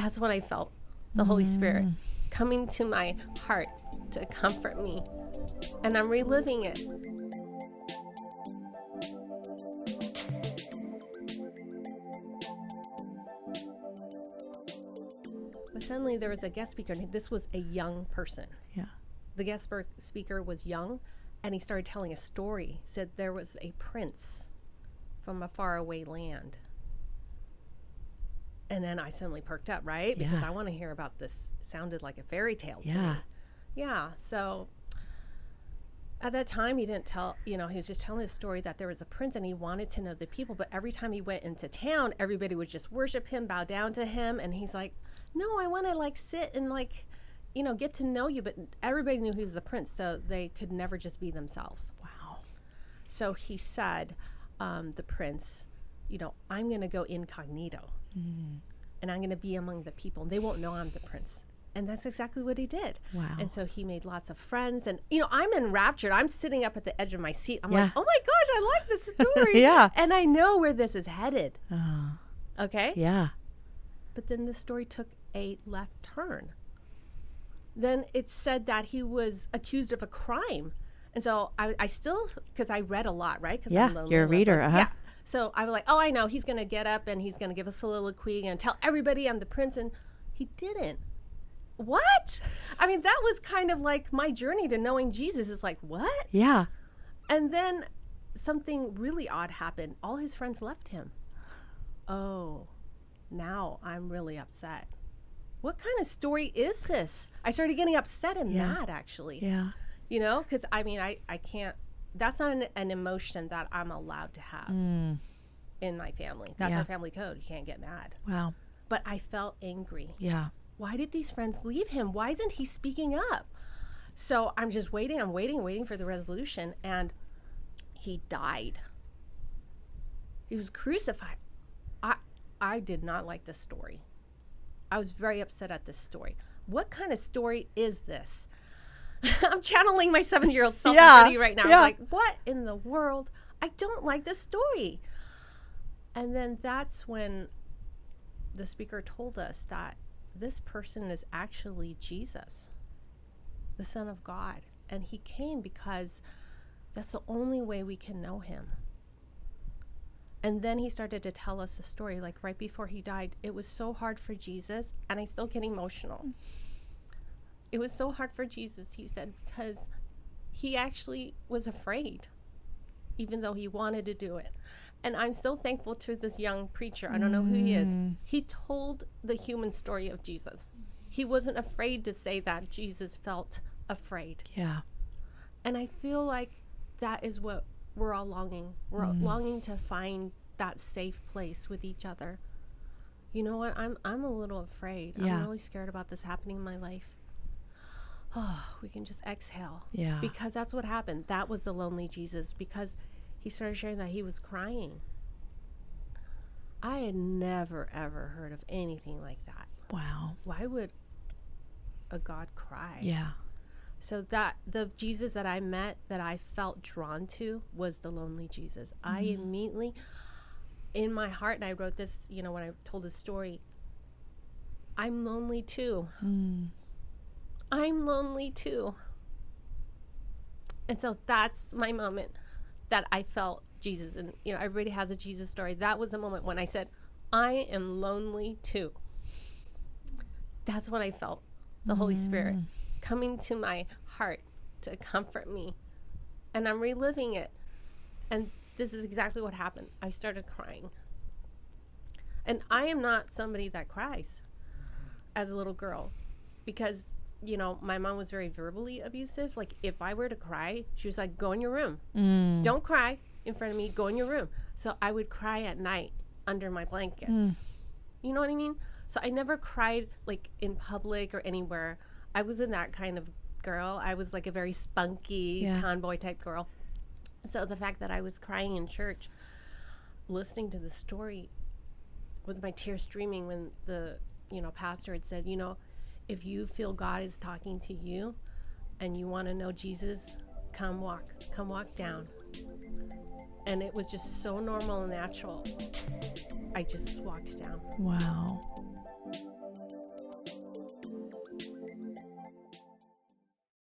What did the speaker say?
That's when I felt the Holy Spirit coming to my heart to comfort me. And I'm reliving it. But suddenly there was a guest speaker, and this was a young person. Yeah. The guest speaker was young, and he started telling a story. Said there was a prince from a faraway land. And then I suddenly perked up, right? Because I want to hear about this. It sounded like a fairy tale to me. Yeah. So at that time, he didn't tell, he was just telling the story that there was a prince and he wanted to know the people. But every time he went into town, everybody would just worship him, bow down to him. And he's like, no, I want to sit and get to know you. But everybody knew he was the prince, so they could never just be themselves. Wow. So he said, the prince, I'm going to go incognito. And I'm going to be among the people. And they won't know I'm the prince. And that's exactly what he did. Wow. And so he made lots of friends. And, I'm enraptured. I'm sitting up at the edge of my seat. I'm like, oh my gosh, I like this story. And I know where this is headed. Okay? Yeah. But then the story took a left turn. Then it said that he was accused of a crime. And so I still, because I read a lot, right? Yeah, you're a reader. Yeah. So I was like, oh, I know. He's going to get up and he's going to give a soliloquy and tell everybody I'm the prince. And he didn't. What? I mean, that was kind of like my journey to knowing Jesus. Is like, what? Yeah. And then something really odd happened. All his friends left him. Oh, now I'm really upset. What kind of story is this? I started getting upset and mad, actually. Yeah. Because I can't. That's not an emotion that I'm allowed to have in my family. That's our family code. You can't get mad. Wow. But I felt angry. Yeah. Why did these friends leave him? Why isn't he speaking up? So I'm just waiting. I'm waiting for the resolution. And he died. He was crucified. I did not like this story. I was very upset at this story. What kind of story is this? I'm channeling my 7-year-old self already right now. I'm like, what in the world? I don't like this story. And then that's when the speaker told us that this person is actually Jesus, the Son of God. And he came because that's the only way we can know him. And then he started to tell us the story, like right before he died. It was so hard for Jesus, and I still get emotional. It was so hard for Jesus, he said, because he actually was afraid, even though he wanted to do it. And I'm so thankful to this young preacher. I don't know who he is. He told the human story of Jesus. He wasn't afraid to say that Jesus felt afraid. Yeah. And I feel like that is what we're all longing. We're longing to find that safe place with each other. You know what? I'm a little afraid. I'm really scared about this happening in my life. Oh, we can just exhale. Yeah. Because that's what happened. That was the lonely Jesus, because he started sharing that he was crying. I had never, ever heard of anything like that. Wow. Why would a God cry? Yeah. So that the Jesus that I met, that I felt drawn to, was the lonely Jesus. I immediately, in my heart, and I wrote this, when I told this story, I'm lonely too. I'm lonely too. And so that's my moment that I felt Jesus. And, everybody has a Jesus story. That was the moment when I said, I am lonely too. That's when I felt the Holy Spirit coming to my heart to comfort me. And I'm reliving it. And this is exactly what happened. I started crying. And I am not somebody that cries as a little girl, because, my mom was very verbally abusive. Like, if I were to cry, she was like, go in your room. Don't cry in front of me. Go in your room. So I would cry at night under my blankets. You know what I mean? So I never cried, like, in public or anywhere. I wasn't that kind of girl. I was like a very spunky tomboy type girl. So the fact that I was crying in church, listening to the story with my tears streaming, when the pastor had said, if you feel God is talking to you and you want to know Jesus, come walk down. And it was just so normal and natural. I just walked down. Wow.